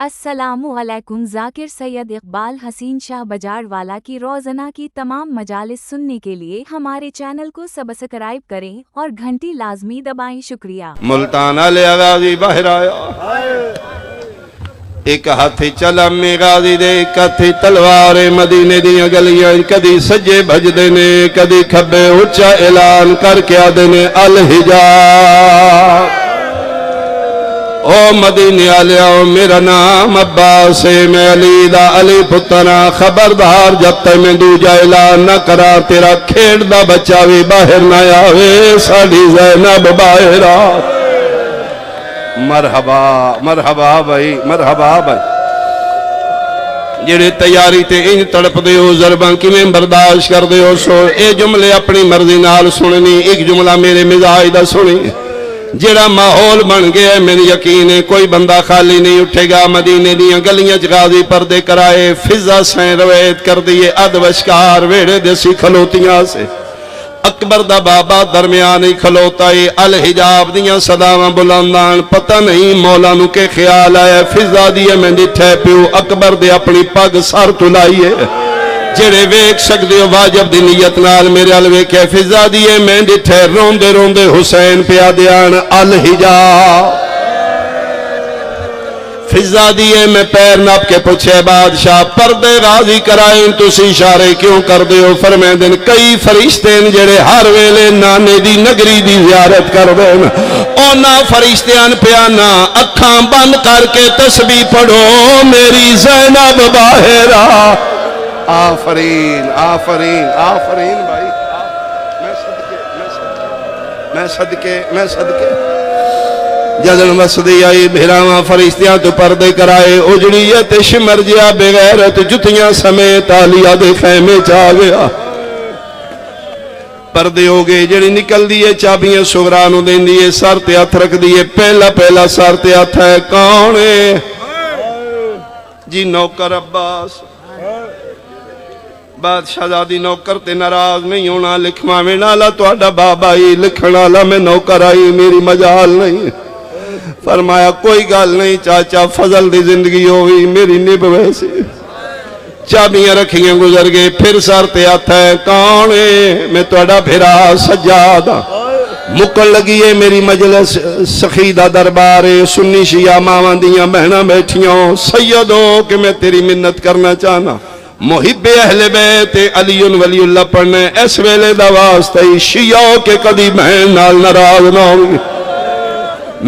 السلام علیکم۔ ذاکر سید اقبال حسین شاہ بجار والا کی روزانہ کی تمام مجالس سننے کے لیے ہمارے چینل کو سبسکرائب کریں اور گھنٹی لازمی دبائیں۔ شکریہ۔ ملتان علی غازی باہر آیا، ایک ہاتھی چلم غازی دے، ایک ہاتھی تلوار مدینے دیاں گلیاں، کدی سجے بھجدے نے کدی کھبے اچھا اعلان کر کے آدھے نے الحجاب۔ او مدینے آلیاؤ، میرا نام عباس ہے، میں علی دا علی پتنا، خبردار جب تک میں دوجا اعلان نہ کرا تیرا کھیڑ دا بچہ بھی باہر نہ آوے، ساڑھی زینب باہر آ۔ مرحبا مرحبا بھائی، مرحبا بھائی۔ جڑے تیاری تے انج تڑپ دے ہو، ضرباں کی میں برداشت کر دے ہو، سو اے جملے اپنی مرضی نال سننی، ایک جملہ میرے مزاج دا سنی۔ جڑا ماحول بن گیا ہے، میری یقین ہے کوئی بندہ خالی نہیں اٹھے گا۔ مدینے دیاں گلیاں غازی پردے کرائے، فضا سین روایت کر دیئے، ادوشکار ویڑے دیسی کھلوتیاں سے اکبر دا بابا درمیان ہی کھلوتا ہے، الحجاب دیاں صداواں بلندان، پتہ نہیں مولا نو کے خیال آیا، فضا دیئے میں ڈٹھے پیو، اکبر دے اپنی پگ سر تلائیے، جڑے ویک سکتے ہو واجب دی نیت نال میرے الوے کے فضا دیئے میں ڈٹھے روندے روندے حسین پیا دیان الحجاب۔ فضا دیئے میں پیر نپ کے پوچھے بادشاہ پردے غازی کرائیں تسی اشارے کیوں کر دے ہو؟ فرمائے دن کئی فرشتے جڑے ہر ویلے نانے دی نگری دی زیارت کر دیں، اونا فرشتیان پیانا اکھاں بند کر کے تسبیح پڑھو میری زینب باہر آ۔ آفرین آفرین آفرین بھائی، میں صدقے جدن وسدی آئی بھیراواں فرشتیاں تو پردے کرائے، اجڑیت شمر جیا بغیرت جتیاں سمیت آلیہ دے خیمے چاہ گیا، پردے ہو گئے، جڑی نکل دیئے چابیاں سغرانو دین دیئے، سر تے ہاتھ رکھ دیئے، پہلا سر تے ہاتھ ہے کون ہے؟ جی نوکر عباس۔ بادشاہ زادی نوکر تے ناراض نہیں ہونا، لکھواں میں نالا تو آڈا بابا ہی لکھنا لا میں نوکر آئی، میری مجال نہیں۔ فرمایا کوئی گال نہیں چاچا، فضل دی زندگی ہوئی میری نب ویسی۔ چابیاں رکھیاں گزر گئے، پھر سر تے آتا ہے کون ہے؟ میں تو آڈا بھیرا سجادہ۔ مکل لگی ہے میری مجلس سخیدہ دربارے، سنی شیعہ ماوان دیاں بہنہ بیٹھیاں، سیدو کہ میں تیری منت کرنا چاہنا، محب اہل بیت علی ولی اللہ پڑھنے اس ویلے دا واسطہ شیعہ کے کدی بہن نال ناراض نہ ہوگی،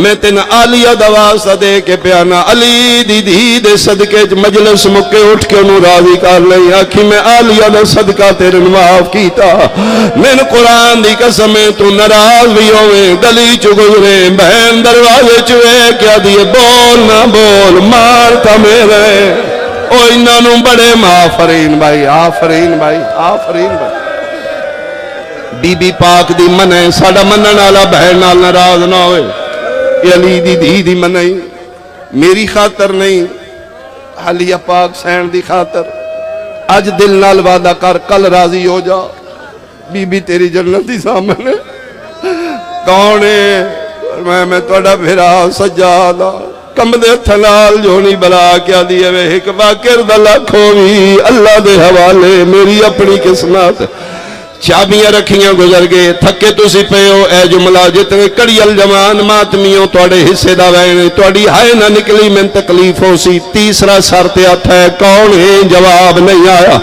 میں تین آلیہ دا واسطہ دے کے پیانا علی دی دی دے صدقے مجلس مکے اٹھ کے انہوں راضی کر لئی، آکھی میں آلیہ دا صدقہ تیرے معاف کیتا، میں نے قرآن دی قسمیں تو ناراض بھی ہوئے، گلی چو گزرے بہن دروازے چوئے کیا دیئے بول نہ بول مارتا میرے، او انہوں بڑے آفرین بھائی آفرین بھائی آفرین بھائی۔ بی بی پاک دی منہ ساڑا منہ نالا بہن نال ناراض نہ ہوئے، یہ علی دی دی دی منہ میری خاطر نہیں، علیہ پاک سین دی خاطر، آج دل نال وعدہ کر کل راضی ہو جا، بی بی تیری جنتی سامنے کون ہے؟ میں توڑا بھیرا سجادہ کم دے تھلال جونی بلا کیا دیئے وے ایک باکر دلہ کھوئی اللہ دے حوالے میری اپنی قسمت، چابیاں رکھیاں گزر گئے، تھکے تو سی پہ ہو اے جملہ جتنے کڑی الجمان ماتمیوں توڑے حصے دا وین توڑی ہائے نہ نکلی من تکلیف ہو سی، تیسرا سارتے آتا ہے کون ہے؟ جواب نہیں آیا،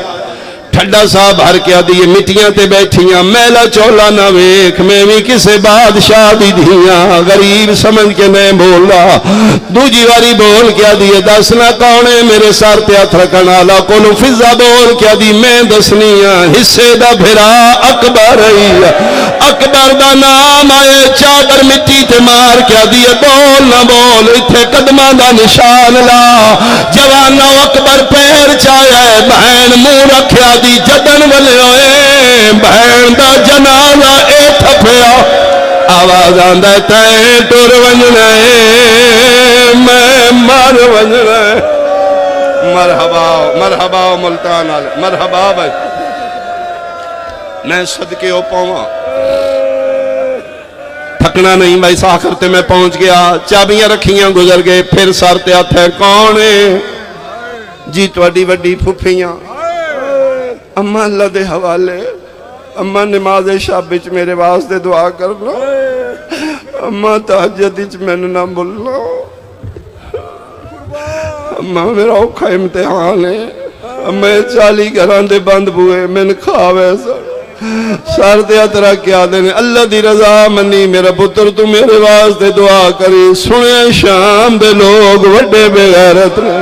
ٹھڈا صاحب ہر کیا دیئے مٹیاں تے بیٹھیاں، میلا چولا نہ ویک میں بھی کسے بادشاہ دی دیاں، غریب سمجھ کے میں بولا، دوجی واری بول کیا دیئے دسنا کونے میرے سار تے ہاتھ رکھنا لا کونو فضا بول کیا دی میں دسنیاں، حصے دا بھرا اکبر ہی، اکبر دا نام آئے چادر مٹی تے مار کیا دیئے بول نہ بول، اتھے قدمہ دا نشان لا، جوانہ اکبر پیر چاہے بہن موں رکھیا دی جدن والے ہوئے، بہن دا جنازہ اے تھپیا، آواز آندہ تین ٹور ونجنے میں مار ونجنے، مرحبا مرحبا ملتان آلے مرحبا بھائی، میں صدقے ہو پاؤں تھکنا نہیں بھائی آخر تے میں پہنچ گیا چابیاں رکھیاں گزر گئے پھر سر تے ہاتھ ہے کون ہے جی تواڈی وڈی پھپھیاں اما اللہ دے حوالے اما نماز شب وچ میرے واسطے دعا کرنا اما تہجد وچ مینوں نہ بھولنا اما میرا اوکھا امتحان ہے میں 40 گھراں دے بند بوئے میں کھاوے سر دیا ترا کیا دینے اللہ دی رضا منی میرا پتر تو میرے واسطے دعا کری سنے شام دے لوگ وڈے بے غیرت نے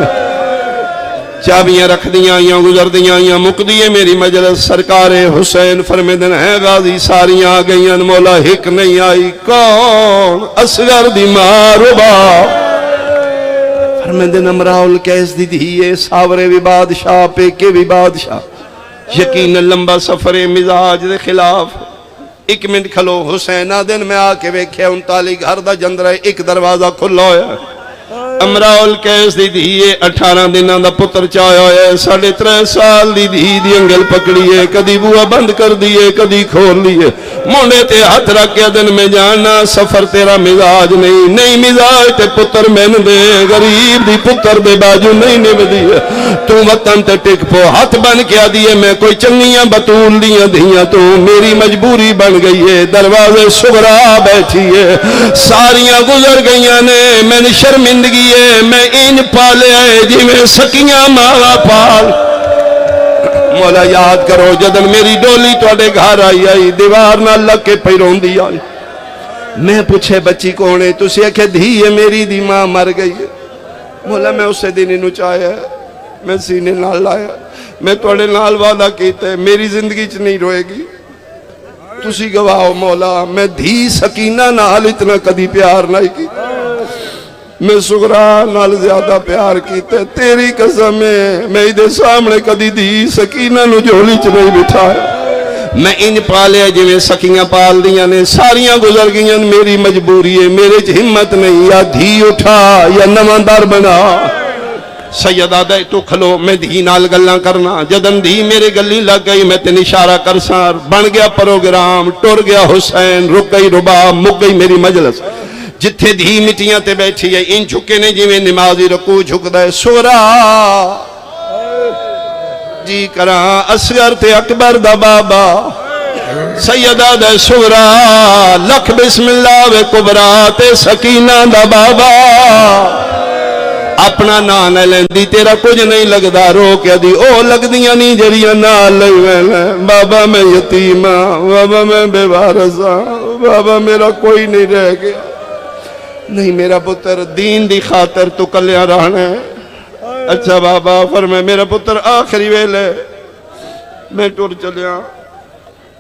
چابیاں رکھ دیاں آئیاں گزر دیاں آئیاں مقدیے میری مجلس سرکار حسین فرمیدن ہے غازی ساریاں آگئیاں مولا ہک نہیں آئی کون اصغر دی مارو باپ فرمیدن امراؤل کیس دی دیئے ساورے بھی بادشاہ پیکے بھی بادشاہ یقین لمبا سفر مزاج دے خلاف ایک منٹ کھلو حسین دن میں آکے ویکھے 39 گھر دا جندرہ ایک دروازہ کھلا ہویا امراؤل کیس دی دیئے 18 دنوں دا پتر چاہیا ہویا 3.5 سال دی دی انگل پکڑیے کدی بوا بند کر دیئے کدی کھول لیے مونڈے تے ہاتھ رکھے دن میں جانا سفر تیرا مزاج نہیں مزاج تے پتر میں دے غریب دی پتر دے باجو نہیں نب دیئے تو وطن تے ٹک پو ہاتھ بن کیا دیئے میں کوئی چنگیاں بطول دیاں تو میری مجبوری بن گئی ہے دروازے صغرا بیٹھی ہے ساریاں گزر گئیاں نے میں نے شرمندگی ہے میں ان پالے آئے جی میں سکیاں مالا پال مولا یاد کرو جدن میری ڈولی توڑے گھر آئی دیوار نہ لگ کے پیرون دی آئی میں پوچھے بچی کونے تو سے کہ دھیے میری دی ماں مر گئی ہے مولا میں اسے دن انہوں چاہیا میں سینے نال لایا میں توڑے نال وعدہ کیتے میری زندگی چ نہیں روئے گی تسی گواہو مولا میں دھی سکینہ نال اتنا کدی پیار نہیں کی میں سغرا نال زیادہ پیار کیتے تیری قسم میں دے سامنے کدی دی سکینہ نو جھولی چ نہیں بٹھایا میں ان پالے جویں سکیاں پال دیاں نے ساریاں گزر گئیاں میری مجبوری ہے میرے چ ہمت نہیں یا دھی اٹھا یا نواندار بنا سیدہ دے تو کھلو میں دھی نال گلاں کرنا جدن دھی میرے گلی لگ گئی میں تین اشارہ کر سار بن گیا پروگرام ٹر گیا حسین رک گئی رباب مک گئی میری مجلس جتھے دھی مٹیاں تے بیٹھی ہے ان جھکے نے جویں نمازی رکوع جھکدا ہے سورا جی کراں اصغر تے اکبر دا بابا سیدہ دے سورا لکھ بسم اللہ وے کبرا تے سکینہ دا بابا اپنا نام لیندی تیرا کچھ نہیں لگدا رو کے دی او لگدیاں نہیں جڑیاں نال لے بابا میں یتیم ہاں بابا میں بے وارث ہاں بابا میرا کوئی نہیں رہ گیا نہیں میرا پتر دین دی خاطر تو کلیاں رہنا ہے اچھا بابا فرمائے میرا پتر آخری ویلے میں ٹر چلیا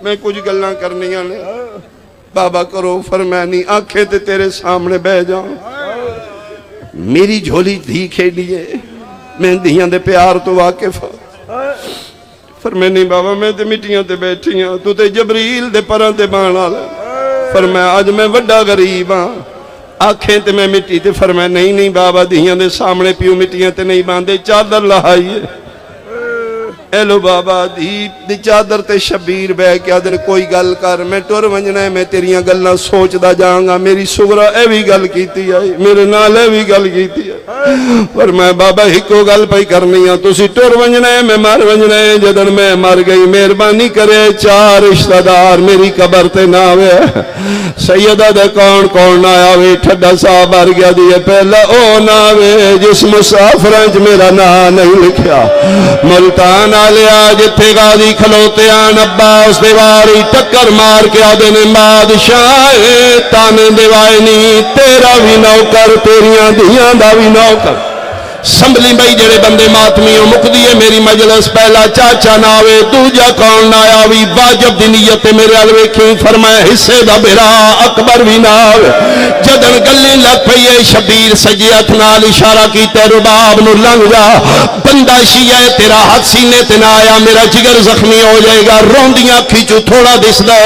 میں کچھ گلاں کرنیاں نے بابا کرو فرمائے نہیں آنکھیں تے تیرے سامنے بہ جاؤں میری جھولی دھی کھیڑیے میں دھیاں دے پیار تو واقف فرمائے نہیں بابا میں تے مٹیاں تے بیٹھیاں تو تے جبریل دے پران تے بانا لے فرمائے آج میں وڈا غریب ہاں آنکھیں تے میں مٹی تے فرمائے نہیں بابا دھیاں دے سامنے پیو مٹیاں تے نہیں باندے چادر لہائیے اے لو بابا دی چادر تے شبیر بے کیا در کوئی گل کر میں ٹور ونجنا ہے میں تیریاں گلنا سوچ دا جاؤں گا میری سغرا اے بھی گل کیتی آئی میرے نال اے بھی گل کیتی آئی فرمائے بابا ہکو گل پائی کرنی ہے تو سی ٹور ونجنا ہے میں مار ونجنا ہے جدن میں مر گئی مہربانی کرے 4 رشتہ دار میری قبر تے نہ ہوئے سیدہ دے کون آیا وے ٹھڈا صاحب آر گیا دیئے پہلا او نہ ہوئے جس مسافرانج میرا نام نہیں لکھیا ملتان آلیا جتھے غازی کھلوتے آن عباس دیواری ٹکر مار کے آدھے نے بادشاہ تانے دیوائنی تیرا بھی نوکر تیریاں دیاں دا بھی نوکر سنبھلی بھائی جڑے بندے ماتمیوں مقدیے میری مجلس پہلا چاچا ناوے دوجا کون نایا وی واجب دی نیت میرے علوے کیوں فرمائے حصے دا بھرا اکبر بھی ناوے جدن گلی لگ پئیے شبیر سجیت نال اشارہ کیتے رباب نو لنگ جا بندہ شیعہ تیرا ہاتھ سینے تے نہ آیا میرا جگر زخمی ہو جائے گا روندیاں کھیچو تھوڑا دس دے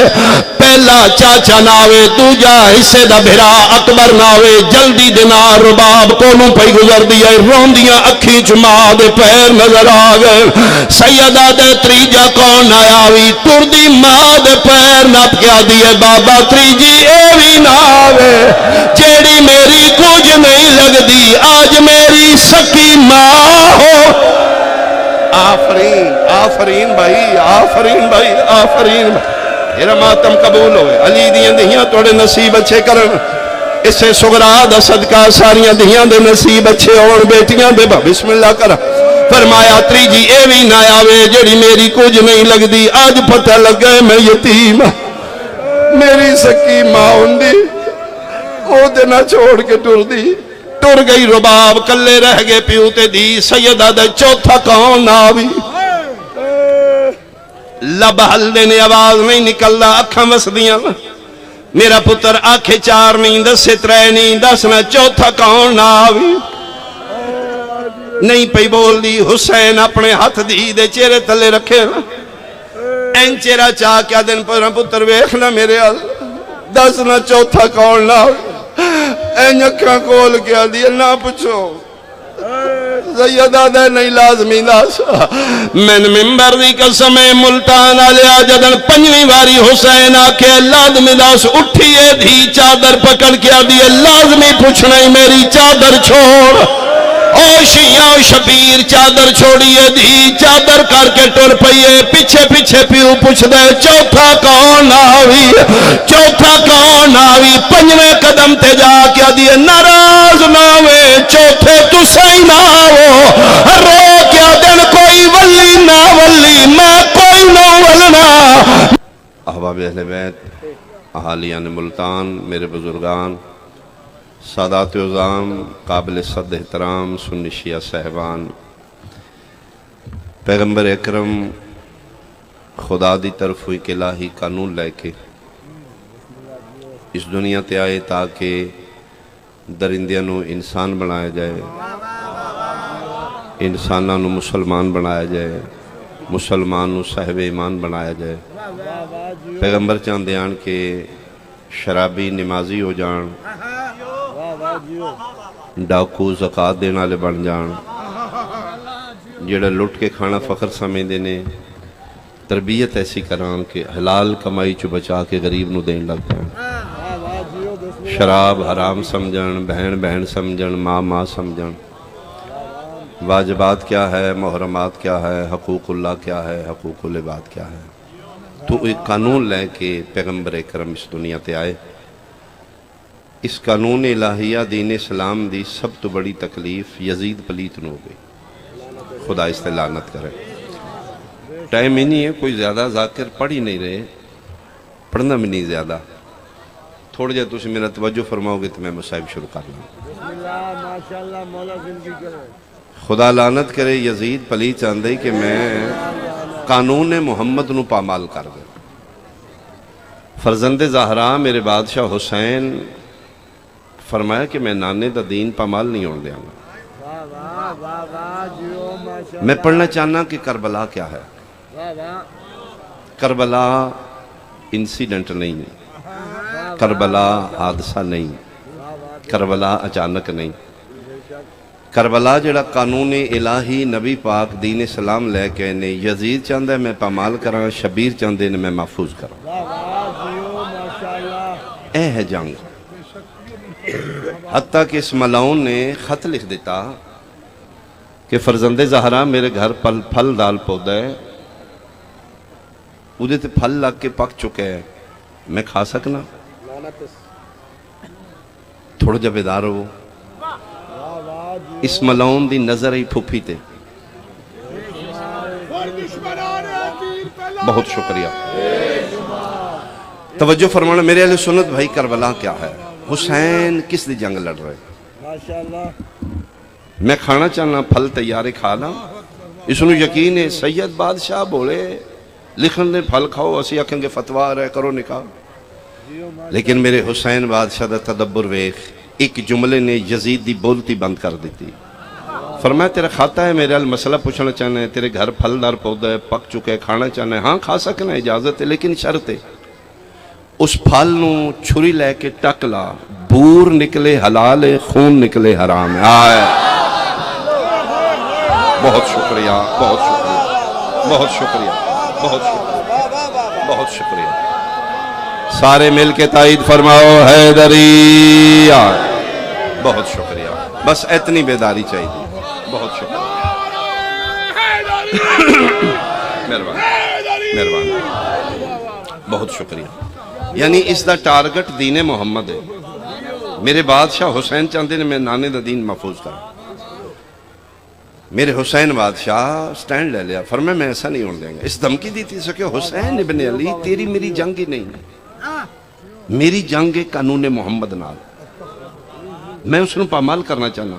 پہلا چاچا نہ آوے دوجا حصے دا بھرا اکبر نہ آوے جلدی دینا رباب کولوں پئی گزر دی ہے روندیاں اکھی چ ماں دے پیر نظر آ گئے سیدہ دے تریجا کون آیا وی ٹر دی ماں دے پیر نپ کے آدھی ہے بابا تریجی اے وی نہ آوے جیڑی میری کچھ نہیں لگ دی آج میری سکی ماں ہو آفرین آفرین بھائی آفرین بھائی آفرین میرا ماتم قبول ہوئے علی دیاں دہیاں توڑے نصیب اچھے کرن اسے سغرا دا صدقہ ساریاں دہیاں دے نصیب اچھے اور بیٹیاں دے بسم اللہ کر فرمایا تریجی اے وی نہ آوے جڑی میری کچھ نہیں لگ دی آج پتہ لگ گئے میں یتیم میری سکی ماں ہوندی او دینا چھوڑ کے ٹر دی ٹر گئی رباب کلے رہ گئے پیوتے دی سیدہ دے چوتھا کون آوی لب حل دینے آواز نہیں نکلنا اکھاں وس دیاں میرا پتر آنکھیں چار نہیں دسے ترے نہیں دسنا چوتھا کون آوی نہیں پئی بول دی حسین اپنے ہاتھ دی دے چہرے تلے رکھے این چہرہ چاہ کیا دن پر پتر ویکھنا میرے دسنا چوتھا کون آوی این اکھاں کول کیا دیا نہ پچھو سیدہ دے نہیں لازمی داسا من ممبر دی قسم ملتان آلیا جدن پنجویں واری حسین آکے لازمی داس اٹھئے دھی چادر پکڑ کیا دیا لازمی پوچھنا ہی میری چادر چھوڑ او شیعہ شبیر چادر چھوڑیے دی چادر کر کے ٹر پئیے پیچھے پیچھے پیو پوچھ دے چوتھا کون آوی چوتھا کون آوی پنجویں قدم تے جا کیا دیے ناراض نہ ہوئے چوتھے تو صحیح نہ ہو رو کیا دن کوئی ولی نہ ولی میں کوئی نہ ولنا احباب اہل بیت اہالیان ملتان میرے بزرگان سادات عظام قابل صد احترام سنی شیعہ صاحبان پیغمبر اکرم خدا دی طرف ہوئی کہ الہی قانون لے کے اس دنیا تے آئے تاکہ درندیاں نو انسان بنایا جائے انساناں نو مسلمان بنایا جائے مسلمان نو صاحب ایمان بنایا جائے پیغمبر چاندیان کے شرابی نمازی ہو جان ڈاکو زکاة دینا لے بن جان جڑا لٹ کے کھانا فخر سمیں دینے تربیت ایسی کران کہ حلال کمائی چو بچا کے غریب نو دین لگ جائیں شراب حرام سمجھن بہن بہن سمجھن ماں ماں سمجھن واجبات کیا ہے محرمات کیا ہے حقوق اللہ کیا ہے حقوق العباد کیا ہے تو ایک قانون لے کے پیغمبر اکرم اس دنیا تے آئے اس قانون الہیہ دین اسلام دی سب تو بڑی تکلیف یزید پلیت نو گئی خدا اس تے لعنت کرے ٹائم ہی نہیں ہے کوئی زیادہ ذاکر پڑھ ہی نہیں رہے پڑھنا بھی نہیں زیادہ تھوڑا جا تُسی میرا توجہ فرماؤ گے تو میں مصائب شروع کر لوں خدا لعنت کرے یزید پلیت چاندے کہ میں قانون محمد نو پامال کر دے فرزند زہرا میرے بادشاہ حسین فرمایا کہ میں نانے دا دین پامال نہیں ہونے دیا میں پڑھنا چاہنا کہ کربلا کیا ہے کربلا انسیڈنٹ نہیں کربلا حادثہ نہیں کربلا اچانک نہیں کربلا جڑا قانون الہی نبی پاک دین اسلام لے کے نے یزید چاندے میں پامال کراں شبیر چاندے نے میں محفوظ کراں اے ہے جنگ حتیٰ کہ اس ملاؤن نے خط لکھ دیتا کہ فرزند زہرا میرے گھر پھل دال پودا ہے ادھے تے پھل لگ کے پک چکے ہیں میں کھا سکنا تھوڑا جا بیدار ہو اس ملاؤن دی نظر ہی پھوپھی تے بہت شکریہ توجہ فرمانا میرے اہل سنت بھائی کربلا کیا ہے حسین کس دی جنگ لڑ رہے میں کھانا چاہنا پھل تیارے کھانا اس نو یقین ہے سید بادشاہ بولے لکھن دے پھل کھاؤ اسی آکھیں گے فتویٰ رہے کرو نکاح لیکن میرے حسین بادشاہ دا تدبر ویخ ایک جملے نے یزید دی بولتی بند کر دیتی فرمایا تیرا کھاتا ہے میرے مسئلہ پوچھنا چاہنا ہے تیرے گھر پھل دار پودا ہے پک چکے کھانا چاہنا ہے ہاں کھا سکنا ہے اجازت ہے لیکن شرط ہے اس پھل نو چھری لے کے ٹک لا، بور نکلے حلال ہے، خون نکلے حرام ہے۔ آئے بہت شکریہ، بہت شکریہ، بہت شکریہ، بہت شکریہ، بہت شکریہ۔ سارے مل کے تائید فرماؤ حیدری۔ بہت شکریہ، بس اتنی بیداری چاہیے۔ بہت شکریہ، مہربانی مہربانی، بہت شکریہ۔ یعنی اس دا ٹارگٹ دین محمد ہے۔ میرے بادشاہ حسین چاہتے ہیں میں نانے دا دین محفوظ کروں۔ میرے حسین بادشاہ سٹینڈ لے لیا، فرمایا میں ایسا نہیں ہونے دیں گا۔ اس دھمکی دی تھی سکے حسین ابن علی تیری میری جنگ ہی نہیں ہے، میری جنگ ہے قانون محمد نال، میں اس نے پامال کرنا چاہنا۔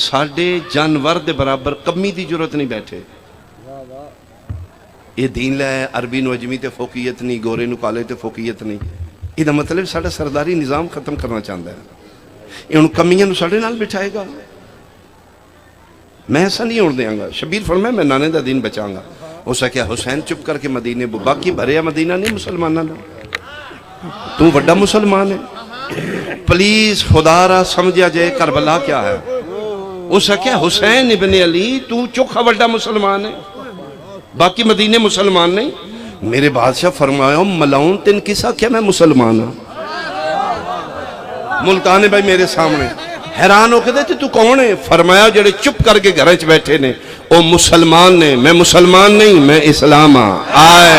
ساڑھے جانور دے برابر کمی دی ضرورت نہیں بیٹھے۔ یہ دین لے عربی نو عجمی تے فوقیت نہیں، گورے نو کالے تے فوقیت نہیں۔ یہ مطلب ساڑھا سرداری نظام ختم کرنا چاہتا ہے۔ یہ ان کمیاں نو ساڑھے نال بٹھائے گا، میں ایسا نہیں ہونے دیاں گا۔ شبیر فرمایا میں نانے دا دین بچاؤں گا۔ ہو سکیا حسین چپ کر کے مدینے باقی بھریا مدینہ نہیں مسلمانہ نے، تو بڑا مسلمان ہے، پلیز خدا را سمجھا جائے کربلا کیا ہے۔ ہو سکیا حسین ابن علی تو چوکھا بڑا مسلمان ہے، باقی مدینے مسلمان نہیں۔ میرے بادشاہ فرمایا ملاؤن تین کسا کیا میں مسلمان ہوں؟ ملتانے بھائی میرے سامنے حیران ہو کے دیتے تو کون ہے؟ فرمایا جڑے چپ کر کے گھرچ بیٹھے نے او مسلمان نے، میں مسلمان نہیں، میں اسلام ہاں۔ آئے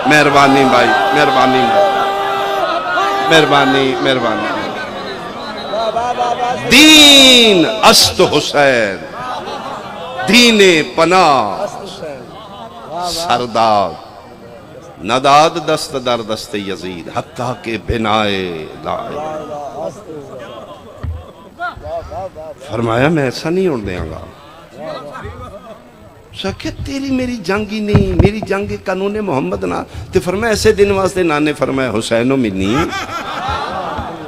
مہربانی بھائی، مہربانی مہربانی مہربانی۔ دین است حسین، دین پناہ سرداد، نداد دست در دست یزید، حقہ کے بنائے لائے۔ فرمایا میں ایسا نہیں ہونے دیاں گا۔ کہ تیری میری جنگ ہی نہیں، میری جنگ قانون محمد نہ۔ تو فرمایا ایسے دن واسطے نانے فرمایا حسینو منی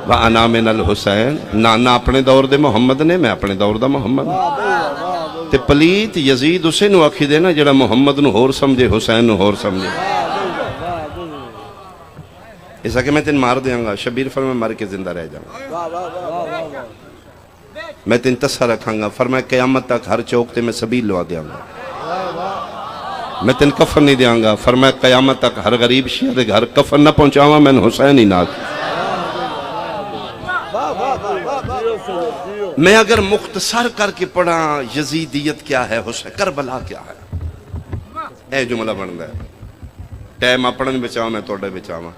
وَأَنَا مِنَ الْحُسَيْن، نانا اپنے دور دے محمد نے، میں اپنے دور دا محمد۔ تے پلیت یزید اسے نو آکھی دینا جڑا محمد نو ہور سمجھے، حسین نو ہور سمجھے۔ ایسا کہ میں تین مار دیاں گا، شبیر فرمایا مر کے زندہ رہ جاؤں گا، میں تین تصہ رکھاں گا۔ فرمایا قیامت تک ہر چوک تے میں سبیل لوا دیاں گا، میں تین کفن نہیں دیاں گا۔ فرمایا قیامت تک ہر غریب شیعہ دے گھر کفن نہ پہنچاواں، میں حسین ہی نہ۔ میں اگر مختصر کر کے پڑھا یزیدیت کیا ہے، حسین کربلا کیا ہے، اے جملہ بن ہے۔ ٹائم اپنا نہیں بچاؤں، میں توڑے بچاؤں۔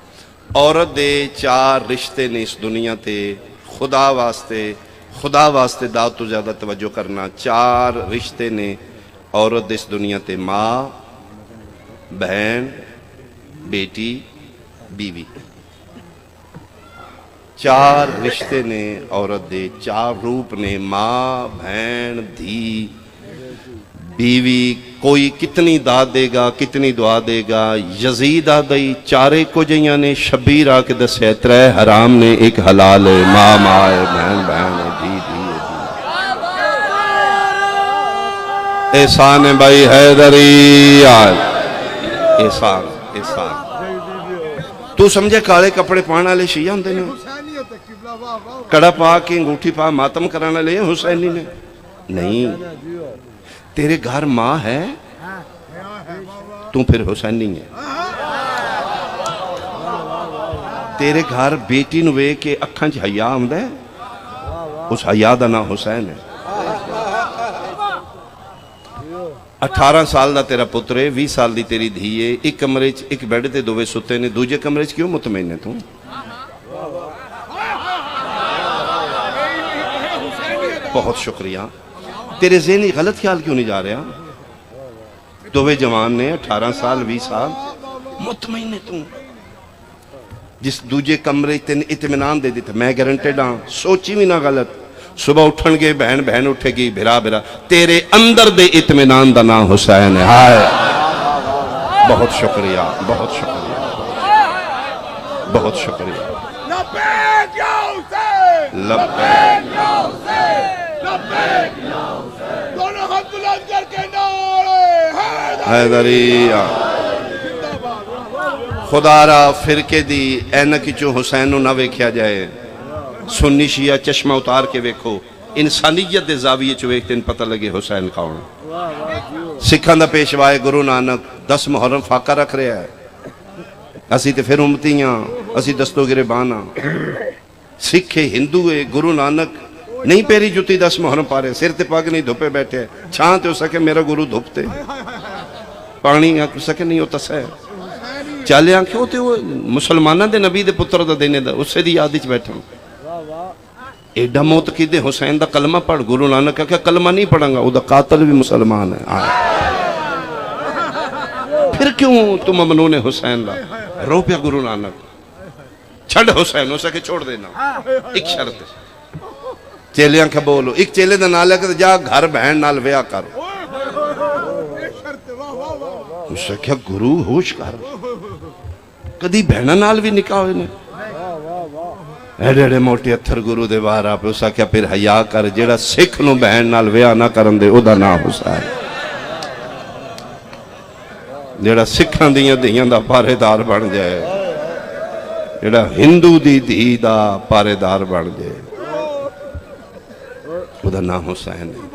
عورت دے چار رشتے نے اس دنیا تے، خدا واسطے دعوت تو زیادہ توجہ کرنا۔ چار رشتے نے عورت دے اس دنیا تے، ماں، بہن، بیٹی، بیوی۔ چار رشتے نے عورت دے، چار روپ نے، ماں، بہن، دھی، بیوی۔ کوئی کتنی داد دے گا، کتنی دعا دے گا۔ یزید آدھائی چارے کو جیاں نے، شبیر آکے دسے ترے حرام نے، ایک حلال ہے، ماں ماں ہے، بہن بہن ہے، دی دی ہے۔ احسان ہے بھائی حیدری، احسان احسان۔ تو سمجھے کالے کپڑے پانا لے شیعہ ہوں دینے، کڑا پا کے انگوٹھی پا ماتم کرانا لے حسینی نے؟ نہیں، تیرے گھر ماں ہے تو پھر حسینی ہے۔ تیرے گھر بیٹی نوے کے اکھاں چ حیا آمدہ ہے، اس حیا دا نام حسین ہے۔ 18 سال دا تیرا پترے، 20 سال دی تیری دھیے، ایک کمرے چ ایک بیڈ تے دوے ستے نے، دوجے کمرے چ کیوں مطمئن ہے تو؟ بہت شکریہ۔ تیرے ذہنی غلط خیال کیوں نہیں جا رہا؟ دوے جوان نے 18 سال 20 سال مطمئن ہے تو، جس دوجے کمرے تین اطمینان دے دیتا، میں گارنٹیڈ ہاں، سوچی بھی نہ غلط۔ صبح اٹھن گے بہن بہن اٹھے گی، بھرا بھرا، تیرے اندر دے اطمینان دا نام حسین ہے۔ ہائے بہت شکریہ، بہت شکریہ، بہت شکریہ۔ لبیک یا حسین، لبیک یا حسین، لبیک یا حسین، دونوں ہاتھ بلند کر کے نعرے حیدری۔ حیدری۔ خدا را فرقے دی اینک چوں حسین نو نہ ویکھیا جائے سنی شیعہ چشمہ اتار کے ویکھو انسانیت دے زاویے چوں ویکھ تین پتہ لگے حسین کون سکھاں دا پیشوائے گرو نانک 10 محرم فاقہ رکھ رہا ہے اسی تے پھر امتیاں اسی دستو گریبان ہاں سکھے ہندو ہے گرو نانک نہیں پیری جتی 10 محرم پا رہے سر تے پاگ نہیں دھوپے بیٹھے چھان تے ہو سکے میرا گرو دھوپتے پانی ہو سکے نہیں ہوتا سہ چالے آنکھیں ہوتے ہوئے مسلمانہ دے نبی دے پتر دا دینے دا اس سے دی یادی چ بیٹھا ایڈا موت کی دے حسین دا کلمہ پڑھ گرو نانک کہا کہ کلمہ نہیں پڑھاں گا وہ دا قاتل بھی مسلمان ہے پھر کیوں تم ممنون حسین دا رو پیا گرو نانک چھڑ حسین ہو سکے چھوڑ دینا ایک شرط ہے چیلے آنکھیں بولو ایک چیلے دا نالے کہ جا گھر بہن نال ویا کر اس سے کیا گرو ہوش کر کدی بہنہ نال بھی نکاح ہوئے نے ایڈے ایڈے موٹے اتھر گرو دے باہر آپ اسا کیا پھر حیا کر جیڑا سکھ نو بہن نال ویا نہ کرن دے او دا نام حسین جیڑا سکھاں دیاں دیاں دا پارے دار بن جائے جیڑا ہندو دی دی دا پارے دار بن جائے او دا نام حسین ہے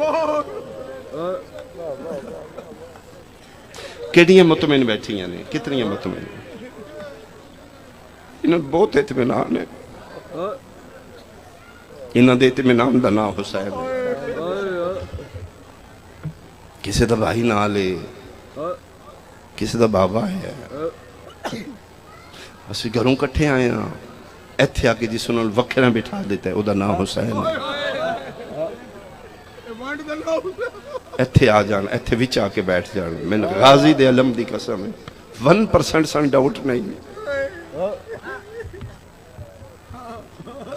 کیڑیاں مطمئن بیٹھیاں نے کتنیاں مطمئن انہوں بہت اطمینان ہے انہوں دے اطمینان دا نام حسین ہے کسی دا بھائی نہ لے کسی دا بابا ہے اسی گھروں کٹھے آئے ہیں ایتھے آکے جس انہوں وکھرہ بٹھا دیتا ہے او دا نام حسین ہے ایتھے آ جان ایتھے وچ آ کے بیٹھ جان میں غازی دے علم دی قسم ہے 1% سن ڈاؤٹ نہیں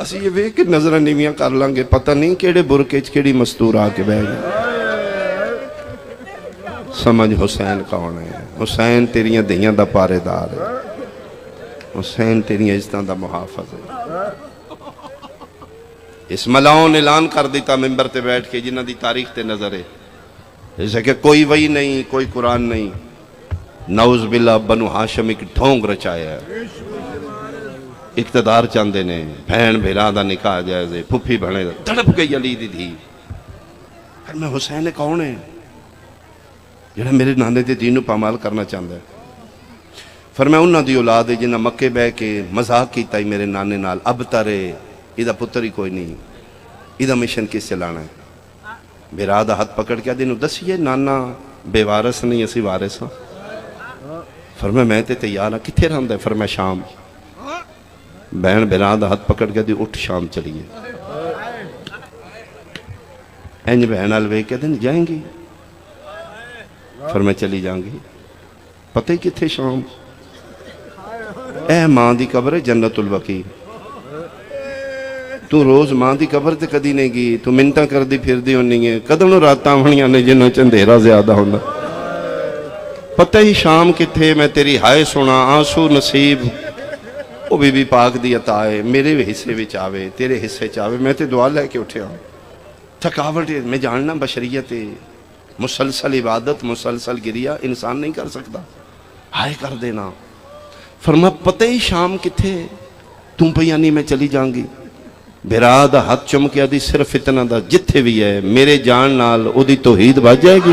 اسی یہ وے کہ نظرہ نیویاں کر لانگے پتہ نہیں کیڑے برکے کیڑی مستور آ کے بیٹھ جائے سمجھ حسین کون ہے حسین تیریاں دیاں دا پارے دار ہے حسین تیریاں عزتاں دا محافظ ہے اس ملاؤں نے اعلان کر دیتا ممبر تے بیٹھ کے جنہ دی تاریخ تے نظر ہے جیسے کہ کوئی وحی نہیں کوئی قرآن نہیں نعوذ باللہ بنو ہاشم ایک ڈھونگ رچایا ہے اقتدار چاندے نے بہن بھیرا دا نکاح جائزے پھپھی بھنے دا تڑپ گئی علی دی دھی پھر میں حسین کون ہے جنہاں میرے نانے دے دینوں پامال کرنا چاندے فرمایا انہاں دی اولاد ہے جنہاں مکے بے کے مذاق کیتا ہی میرے نانے نال اب تارے ادھا پتر ہی کوئی نہیں ادھا مشن کس چلانا ہے بھیرا دا ہاتھ پکڑ کے دینوں دس یہ نانا بے وارث نہیں اسی وارث ہاں فرمایا میں تے تیار ہاں کتھے رہندا ہے فرمایا شام بہن بھیرا دا ہاتھ پکڑ کے دی اٹھ شام چلیے اینج بہن الوے کے دن جائیں گی فرمایا چلی جائیں گی پتہ ہی کتھے شام اے ماں دی قبر ہے جنت البقیع تو روز ماں دی قبر تے کدی نہیں گی تو منتاں کر دی پھر دی ہونی ہے قدم راتاں ہونیاں نے جنہاں چندھیرا زیادہ ہوندہ پتہ ہی شام کتھے میں تیری ہائے سنا آنسو نصیب وہ بی پاک دی عطا ہے میرے حصے وچ آوے تیرے حصے چاوے میں تے دعا لے کے اٹھے آؤں تھکاوٹ میں جاننا بشریت مسلسل عبادت مسلسل گریہ انسان نہیں کر سکتا ہائے کر دینا فرما پتہ ہی شام کتھے تم پہ یعنی میں چلی جاؤں گی بھیرا دا ہاتھ چمکیا دی صرف اتنا دا جتھے بھی ہے میرے جان نال او دی توحید بچ جائے گی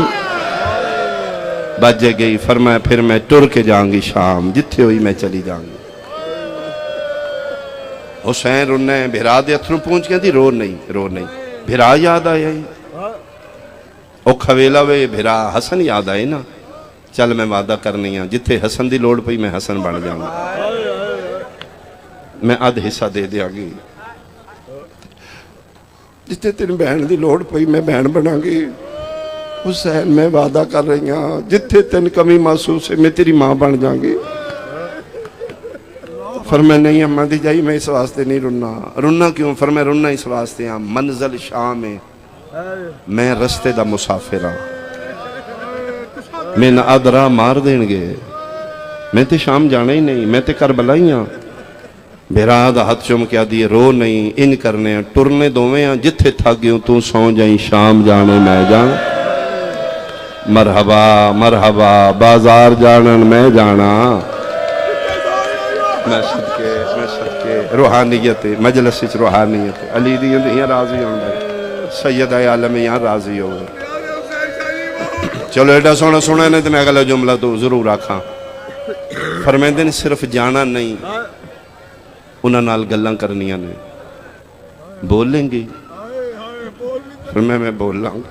بچ جائے گئی فرمایا پھر میں ٹر کے جاؤں گی شام جتھے ہوئی میں چلی جاؤں گی حسین رونا ہے بھیرا دے اتھروں پہنچ گیا دی رو نہیں بھیرا یاد آیا ہی او کھویلا وے بھیرا حسن یاد آئے نا چل میں وعدہ کرنی ہاں جتھے حسن دی لوڑ پئی میں حسن بن جاؤں گا میں آدھ حصہ دے دیا گی جتھے تین بہن دی لوڑ پئی میں بہن بنا گی حسین میں وعدہ کر رہی ہاں جتھے تین کمی محسوس ہے میں تیری ماں بن جاؤں گی فرمایا نہیں اماں دی جائی میں اس واسطے نہیں رونا کیوں فرمایا رونا اس واسطے ہاں منزل شام ہے میں رستے دا مسافر ہاں میں نہ ادرا مار دیں گے میں تے شام جانا ہی نہیں میں تے کربلا ہی ہاں بھیرا دا ہاتھ چمکیا دیئے رو نہیں ان کرنے ہیں ٹرنے دوویں ہیں جتھے تھا گیوں تو سو جائیں شام جانے میں جان مرحبا مرحبا بازار جانن میں جانا میں صدقے روحانیت مجلس وچ روحانیت علی دی یہاں راضی ہوندا سید عالم یہاں راضی ہو گئے چلو ایڈا سونا سونا نے تو میں اگلا جملہ تو ضرور آکھاں فرمیندے نے صرف جانا نہیں انہاں نال گلاں کرنیاں نے بولیں گی فرمایا میں بول لاں گا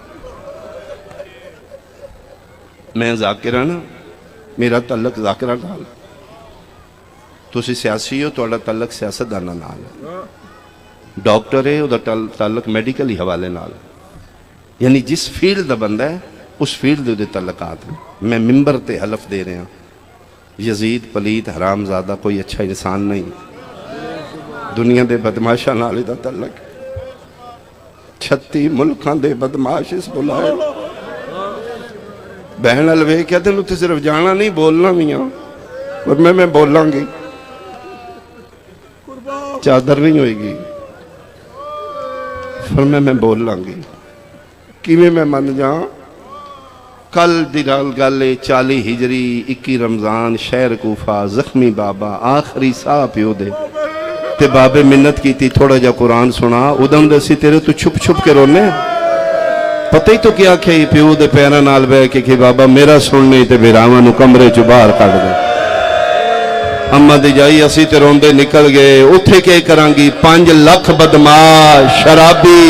میں ذاکرہ نا میرا تعلق ذاکرہ نال تسی سیاسی ہو تو تعلق سیاست دانا نال ڈاکٹر ہے وہ تعلق میڈیکلی حوالے نال یعنی جس فیلڈ دا بندہ ہے اس فیلڈ دے تعلقات ہیں میں ممبر تے حلف دے رہے ہیں یزید پلیت حرام زادہ کوئی اچھا انسان نہیں دنیا دے بدماشا نال دا تعلق 36 ملکاں دے بدماش اس بلائے بہن الوے کہتے ہیں تو صرف جانا نہیں بولنا بھی ہاں اور میں بولاں گی چادر نہیں ہوئے گی فرمایا میں بولاں گی کیویں میں من جاؤں کل دی گل 40 ہجری 21 رمضان شہر کوفہ زخمی بابا آخری ساہ پیو دے تے بابے منت کی تھی تھوڑا جا قرآن سنا ادم دسی تیرے تو چھپ چھپ کے رونے پتہ ہی تو کیا کہ پیو دے پیرا نال بے کہ بابا میرا سننے تے بیراواں نو کمرے چ باہر کڈ دے اما دی جائی اسی تے روندے نکل گئے اتھے کے کرانگی 5 لاکھ بدماش شرابی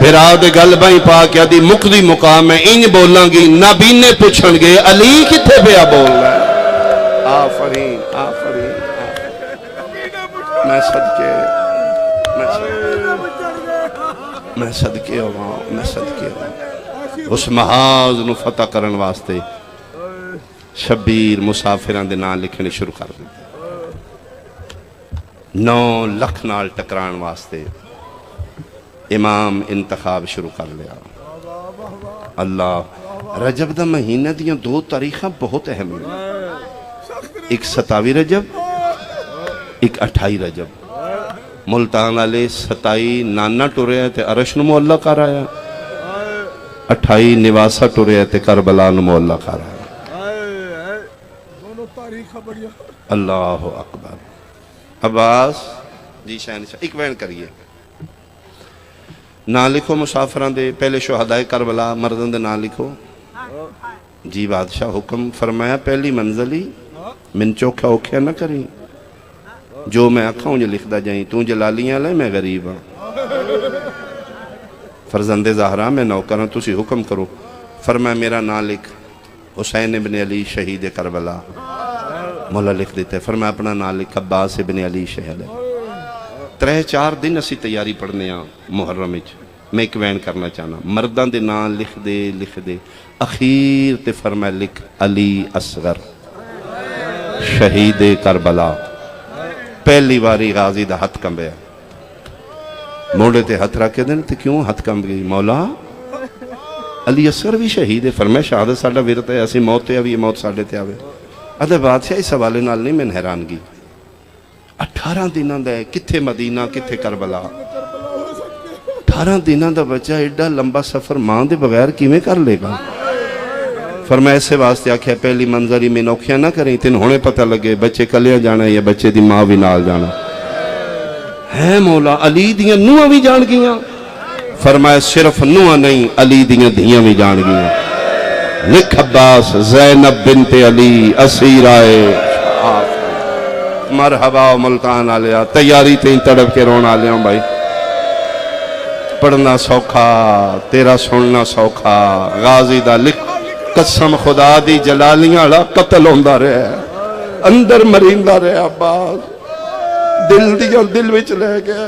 بھرا دے گل بائی پا کیا دی مقدی مقام میں انج بولاں گی نابینے پوچھن گے علی کتھے پیا بول رہا ہے آفرین آفرین میں صدقے ہو میں صدقے ہو اس محاذ نو فتح کرن واسطے شبیر مسافران دے نام لکھنے شروع کر دیتے 9 لکھ نال ٹکران واسطے امام انتخاب شروع کر لیا اللہ رجب دا مہینہ دیاں 2 تاریخاں بہت اہم ہیں ایک 27 رجب ایک 28 رجب ملتان علیہ 27 نانا ٹورے تے عرش نو مولا کر آیا 28 نواسا ٹورے تے کربلا نو مولا کر آیا اللہ اکبر عباس جی شہنشاہ ایک وین کریے نام لکھو مسافران دے پہلے شہدائے کربلا مردن دے نام لکھو جی بادشاہ حکم فرمایا پہلی منزلی من چوکھا اوکھیا نہ کریں جو میں آکھا ہوں جو لکھ دا جائیں تو جلالیاں لے میں غریب ہوں فرزند زہرا میں نوکر ہوں تسی حکم کرو فرمایا میرا نام لکھ حسین ابن علی شہید کربلا مولا لکھ دیتے فرمایا اپنا نام لکھ عباس ابن علی شہید 3-4 دن اسی تیاری پڑھنے ہیں محرم میں ایک وین کرنا چاہنا مردان دے نام لکھ دے اخیر تے فرمایا لکھ علی اصغر شہید کربلا پہلی باری غازی دا ہتھ کمبیا موڑے تے ہتھ رکھے دن تے کیوں ہتھ کمب گئی مولا علی اصغر بھی شہید ہے فرمایا شہادت ساڑھا ویرت ہے ایسی موت تے ابھی موت ساڑھے تے آوے ادھے بادشاہ اس حوالے نال نہیں میں حیرانگی 18 دنوں دا ہے کتھے مدینہ کتھے کربلا 18 دنوں دا بچہ ایڈا لمبا سفر ماں دے بغیر کیویں کر لے گا فرمایا ایسے واسطے آکھیا پہلی منظری میں نوکھیاں نہ کریں تین ہونے پتہ لگے بچے کلیاں جانا یا بچے دی ماں بھی نال جانا ہے مولا علی دیاں نوہاں بھی جان گیاں فرمایا صرف نوہاں نہیں علی دیاں دھیاں بھی جان گیاں لکھ عباس زینب بنت علی اسیرائے مرحبا ملتان آلیا تیاری تین تڑپ کے رون آلیا ہوں بھائی پڑھنا سوکھا تیرا سننا سوکھا غازی دا لکھ قسم خدا دی جلالیاں لا قتل ہوندہ رہے اندر مرindہ رہے عباس دل دیا دل وچ لے گئے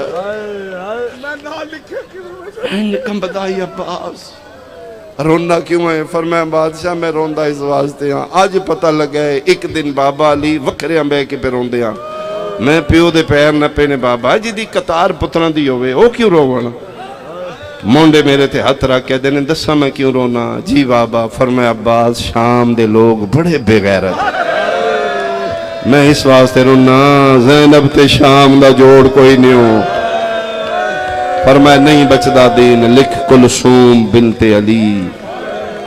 کم بدائی عباس روندہ کیوں ہے فرمایا بادشاہ میں روندہ اس واسطے ہاں آج پتہ لگے ایک دن بابا علی وکھریاں بے کے پہ روندے ہاں میں پیو دے پیر نہ پینے بابا جی دی قطار پتران دی ہوئے او کیوں رونا مونڈے میرے تھے ہتھ رکھ کے دینے دسا میں کیوں رونا جی بابا فرمایا عباس شام دے لوگ بڑے بے غیرت میں اس واسطے رونا زینب تے شام دا جوڑ کوئی نہیں ہو فرمایا نہیں بچدا دین لکھ کلثوم بنت علی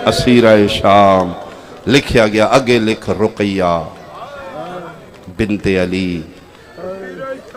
اسیرہ شام لکھیا گیا اگے لکھ رقیہ بنت علی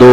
2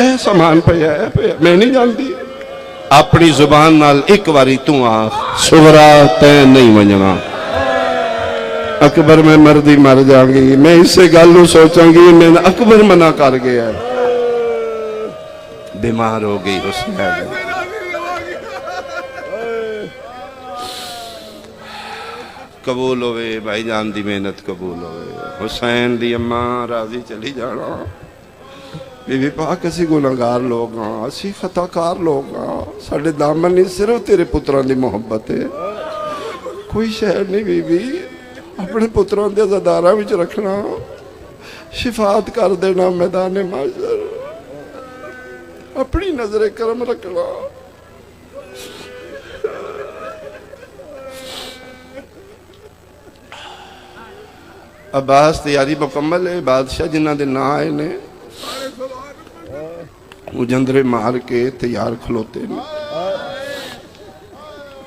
اے سامان پیا میں نہیں جانتی اپنی زبان نال ایک واری تو آخ سغرا تین نہیں ونجنا اکبر میں مردی مر جاؤں گی میں اس سے گالو سوچاں گی میں اکبر منع کر گیا بیمار ہو گئی حسین قبول ہوئے بھائی جان دی محنت قبول ہوئے حسین دی اماں راضی چلی جانا بی بی پاک اسی گناہگار لوگ ہاں اسی خطاکار لوگ ہاں ساڑھے دامن نہیں صرف تیرے پتران دی محبت ہے کوئی شہر نہیں بی بی اپنے پتران دے زدارہ وچ رکھنا شفاعت کر دینا میدان معاشر اپنی نظر کرم رکھنا عباس تیاری مکمل ہے بادشاہ جنہ دے نہ آئے نے مجندرے مار کے تیار کھلوتے نے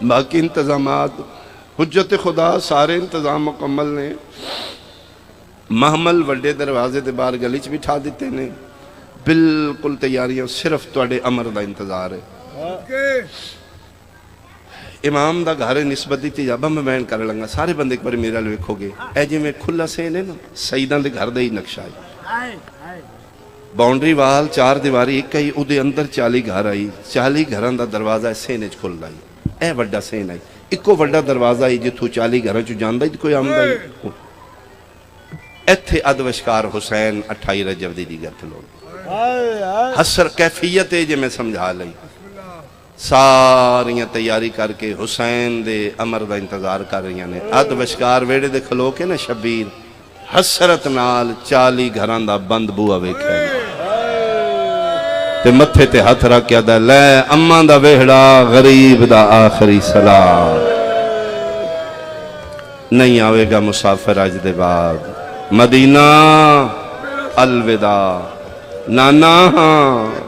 باقی انتظامات حجت خدا سارے انتظام مکمل نے محمل وڈے دروازے دے باہر گلیچ بٹھا دیتے نے بالکل تیاریاں صرف توڑے امر دا انتظار ہے امام دا گھر نسبت دیتی جابا میں بیان کر لنگا سارے بندے ایک بار میرا لوکھو گے اے جی میں کھلا سے نے نا سیدان دے گھر دے ہی نقشہ آئی باؤنڈری وال چار دیواری ایک کئی او دے اندر 40 گھر آئی 40 گھران دا دروازہ سینج کھل لائی اے وڈا سین آئی ایکو وڈا دروازہ آئی جتھو 40 گھران چو جاندہ ہی کوئی آمدہ ہی ایتھے ادوشکار حسین 28 رجب دی دیگر تلون حسر کیفیت ہے جے میں سمجھا لئی ساریاں تیاری کر کے حسین دے امر دا انتظار کر رہی ہیں ادوشکار ویڑے دے کھلو کے نا شبیر حسرت نال 40 گھران دا بند بوا ویکھے تے متھے تے ہاتھ رکھ کے دا لے امان دا ویڑا غریب دا آخری سلام نہیں آوے گا مسافر آج دے بعد مدینہ الوداع نانا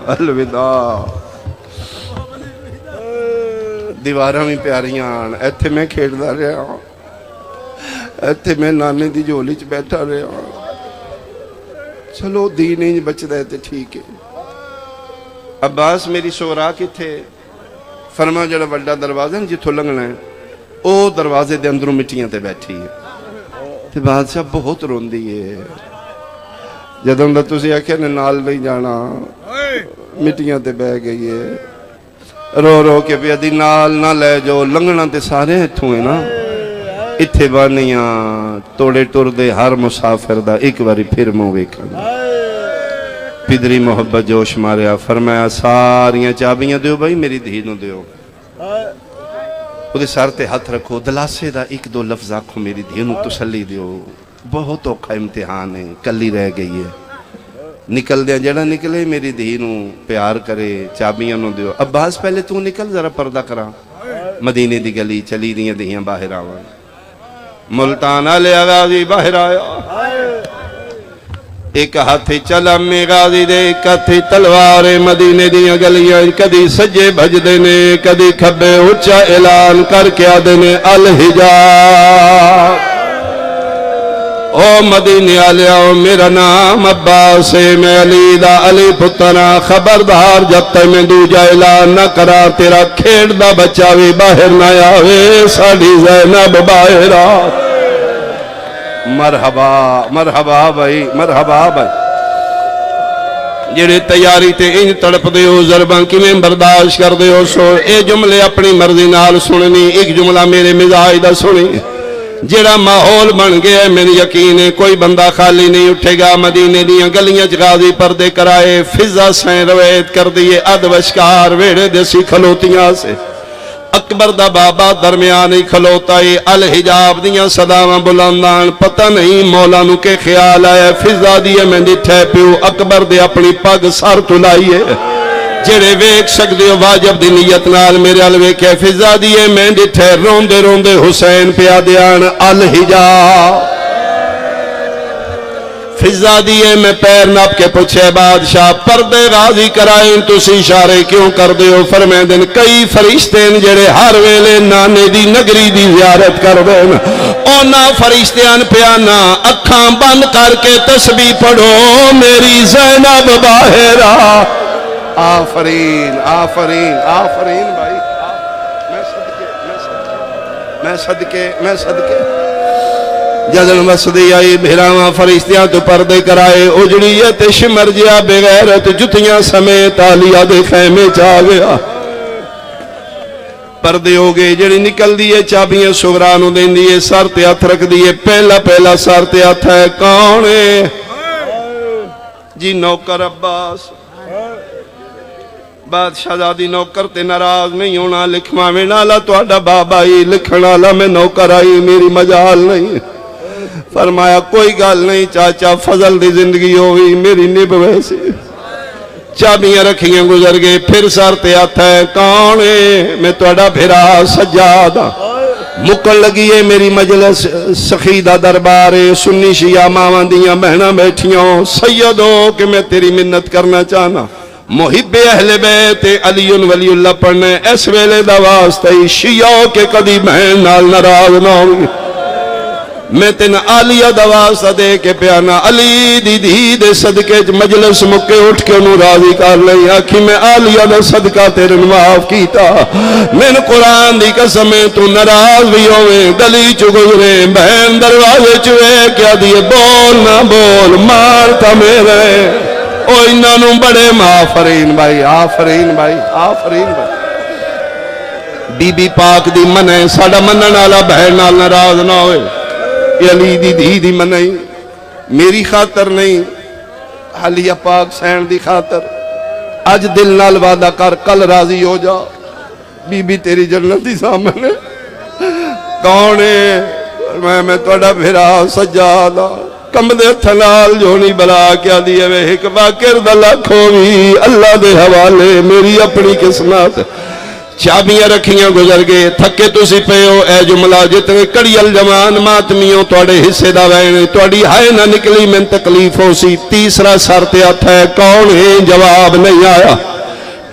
الوداع دیوارہ میں پیاریاں ایتھے میں کھیڑ دا رہا ہوں ایتھے میں نانے دی جولی چ بیٹھا رہا ہوں چلو دین ہی بچ دے تے ٹھیک ہے عباس میری سورا کی تھے فرما جڑا وڈا دروازہ جتھو لنگنا ہے او دروازے دے اندروں مٹیاں تے بیٹھی ہے تے بادشاہ بہت روندی ہے جدوں دا تسی آکھیا نے نال نہیں جانا مٹیاں تے بہ گئی ہے رو رو کے بھی ادھی نال نہ لے جو لنگنا تے سارے اتھوں ہیں نا اتھے بانیاں توڑے ٹور دے ہر مسافر دا ایک باری پھر مو ویکھنا پدری محبت جوش ماریا فرمایا ساریاں چابیاں دیو بھائی میری دھینوں دیو وہ سار تے ہاتھ رکھو دلاسے دا ایک دو لفظ آکھو میری دھینوں تسلی دیو بہت اوکھا امتحان ہے کلی رہ گئی ہے نکل دیا جڑا نکلے میری دھینوں پیار کرے چابیاں نو دیو عباس پہلے تو نکل ذرا پردہ کرا مدینے دی گلی چلی دیاں دیاں باہر آوان ملتان آلے غازی باہر آیا ایک ہاتھی چلا میں غازی دے ایک ہاتھی تلوار مدینے دیاں گلیاں کدی سجے بھج دینے کدی کھبے اچھا اعلان کر کے آدھنے الحجاب او مدینے آلیاؤ میرا نام عباس ہے میں علی دا علی پتنا خبردار جب تک میں دوجہ اعلان نہ کرا تیرا کھیڑ دا بچہ بھی باہر نہ آوے ساڑھی زینب باہر آ مرحبا مرحبا بھائی مرحبا بھائی جڑے تیاری تے انج تڑپ دے ہو ضربان کی میں برداشت کر دے ہو سو اے جملے اپنی مرضی نال سننی ایک جملہ میرے مزاج دا سنی جڑا ماحول بن گیا ہے میری یقین ہے کوئی بندہ خالی نہیں اٹھے گا مدینے دیاں گلیاں غازی پردے کرائے فضا سین روایت کر دیئے ادوشکار ویڑے دیسی کھلوتیاں سے اکبر دا بابا درمیان ہی کھلوتا ہے الحجاب دیاں صداواں بلندان پتہ نہیں مولا نو کے خیال آیا فضا دیئے میں ڈٹھے پیو اکبر دے اپنی پگ سار تلائیے جڑے ویک سکتے ہو واجب دی نیت نال میرے الوے کے فضا دیئے میں ڈٹھے روندے روندے حسین پیا دیان الحجاب فضا دیئے میں پیر ناپ کے پوچھے بادشاہ پردے غازی کرائیں تسی اشارے کیوں کر دے ہو فرمائے دن کئی فرشتین جڑے ہر ویلے نانے دی نگری دی زیارت کر دین اونا فرشتیان پیانا اکھاں بند کر کے تسبیح پڑھو میری زینب باہرہ آفرین آفرین آفرین بھائی میں صدقے جدن وسدی آئی بھیراواں فرشتیاں تو پردے کرائے اجڑیت شمر جیا بغیرت جتیاں سمیت آلیا دے خیمے چاہ گیا پردے ہو گئے جڑی نکل دیئے چابیاں سغرانو دین دیئے سر تے ہاتھ رکھ دیئے پہلا سر تے ہاتھ ہے کون ہے جی نوکر عباس بادشاہ دادی نوکر تے ناراض نہیں ہونا لکھواں میں نالا تہاڈا بابا ہی لکھنا لا میں نوکر آئی میری مجال نہیں فرمایا کوئی گل نہیں چاچا فضل دی زندگی ہوئی میری نب ویسی چابیاں رکھیاں گزر گئے پھر سر تے ہاتھ ہے کون ہے میں تہاڈا بھرا سجادہ مکن لگی ہے میری مجلس سخیدہ دربارے سنی شیعہ ماواں دیاں بہناں بیٹھیاں سیدو کہ میں تیری منت کرنا چاہنا محب اہل بیت علی ولی اللہ پڑھنے اس ویلے دا واسطہ شیعہ کے کدی بہن نال ناراض نہ ہوئی میں تین آلیہ دا واسطہ دے کے پیانا علی دی دی دے صدقے مجلس مکے اٹھ کے انہوں راضی کر لئی آکھی میں آلیہ دا صدقہ تیرے معاف کیتا میں قرآن دی قسمیں تو ناراض بھی ہوئے گلی چو گزرے بہن دروازے چوئے کیا دیئے بول نہ بول مارتا میرے او انہوں بڑے آفرین بھائی آفرین بھائی آفرین بھائی بی بی پاک دی منہ ساڑا منہ نالا بہن نال ناراض نہ ہوئے یہ علی دی دی دی منہ میری خاطر نہیں علی پاک سین دی خاطر آج دل نال وعدہ کر کل راضی ہو جا بی بی تیری جنت دی سامنے کون ہے میں توڑا بھرا سجادہ کم دے تھنال جونی بلا کیا دیئے وے ایک باکر دلہ کھوی اللہ دے حوالے میری اپنی قسمت چابیاں رکھیاں گزر گئے تھکے تو سی پہ ہو اے جملہ جتنے کڑی الجمان ماتمیوں توڑے حصے دا وینے توڑی ہائے نہ نکلی من تکلیف ہو سی تیسرا سرتے آتا ہے کون ہے جواب نہیں آیا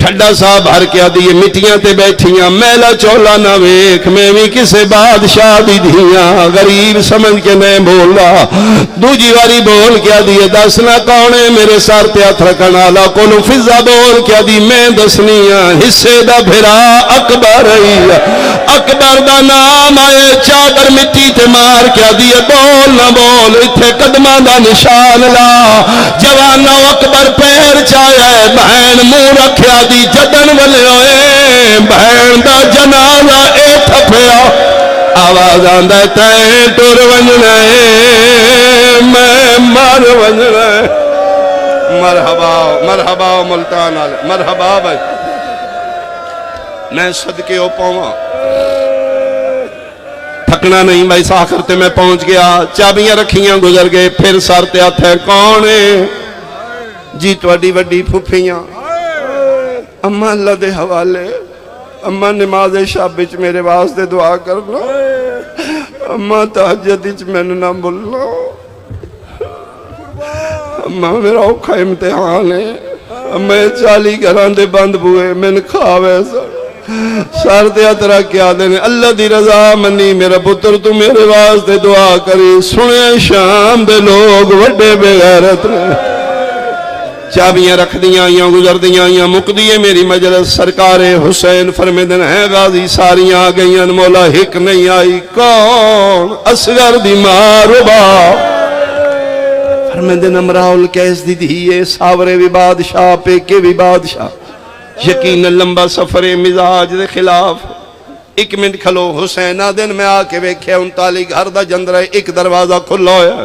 ٹھڈا صاحب ہر کیا دیئے مٹیاں تے بیٹھیاں میلا چولا نہ ویک میں بھی کسے بادشاہ دی دھیاں غریب سمجھ کے نہیں بول رہا دوجی واری بول کیا دیئے دسنا کونے میرے سار تے ہاتھ رکھنا لا کولو فضا بول کیا دی میں دسنیاں حصے دا بھرا اکبر ہے اکبر دا نام آئے چادر مٹی تے مار کیا دیئے بول نہ بول اتھے قدمہ دا نشان لا جوانہ اکبر پیر چاہے بہن مو رکھیا دی جدن والے ہوئے بہن دا جنازہ اے تھپیا آواز آندہ تائیں ٹور ونجنا ہے میں مار ونجنا ہے مرحبا ملتان آلے مرحبا بھائی میں صدقے ہو پاؤں تھکنا نہیں بھائی ساخر تے میں پہنچ گیا چابیاں رکھیاں گزر گئے پھر سارتے آتے ہیں کون ہے جی توڑی وڈی پھوپھیاں اماں اللہ دے حوالے اماں نماز شب وچ میرے واسطے دعا کرنا اماں تہجد وچ مینوں نہ بھولنا اماں میرا اوکھا امتحان ہے اماں 40 گھراں دے بند بوئے میں کھاوے سر دے اترا کیا دینے اللہ دی رضا منی میرا پتر تو میرے واسطے دعا کری سنے شام دے لوگ وڈے بے غیرت نے چابیاں رکھ دیاں آئیاں گزر دیاں آئیاں مک دیئے میری مجلس سرکار حسین فرمیدن ہے غازی ساریاں آگئیاں مولا ہک نہیں آئی کون اصغر دی ماربا فرمیدن امراؤل کیس دی دیئے ساورے بھی بادشاہ پیکے بھی بادشاہ یقین لمبا سفر مزاج دے خلاف ایک منٹ کھلو حسین آدن میں آکے ویکھے 39 گھر دا جندرہ ایک دروازہ کھلا ہویا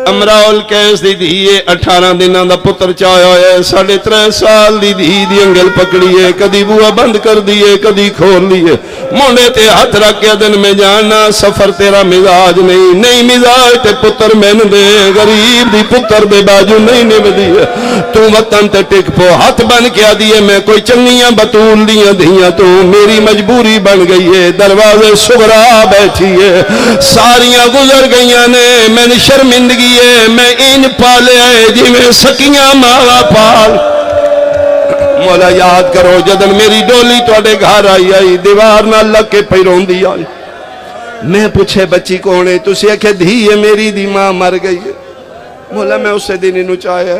امراؤل کیس دی دیئے 18 دنوں دا پتر چاہیا ہے 3.5 سال دی دی انگل پکڑیے کدی بوا بند کر دیئے کدی کھول لیے مونڈے تے ہاتھ رکھے دن میں جانا سفر تیرا مزاج نہیں مزاج تے پتر میں دے غریب دی پتر دے باجو نہیں نب دیئے تو وطن تے ٹک پو ہاتھ بن کیا دیئے میں کوئی چنگیاں بطول دیاں دیاں تو میری مجبوری بن گئی ہے دروازے سغرا بیٹھی ہے ساریاں گزر گئیاں نے میں نے شرمندگی میں ان پالے آئے جی میں سکیاں مالا پال مولا یاد کرو جدن میری ڈولی توڑے گھر آئی دیوار نہ لگ کے پیرون دی آئی میں پوچھے بچی کونے تُسی کہ دھی ہے میری دی ماں مر گئی ہے مولا میں اسے دن انہوں چاہے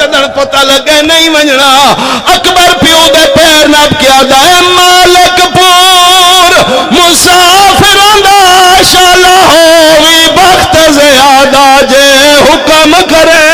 جدن پتہ لگے نہیں ونجنا اکبر پیو دے پیر نب کیا دائے مالک پور مسافران دا شالہ ہووی بخت زیادہ جے حکم کرے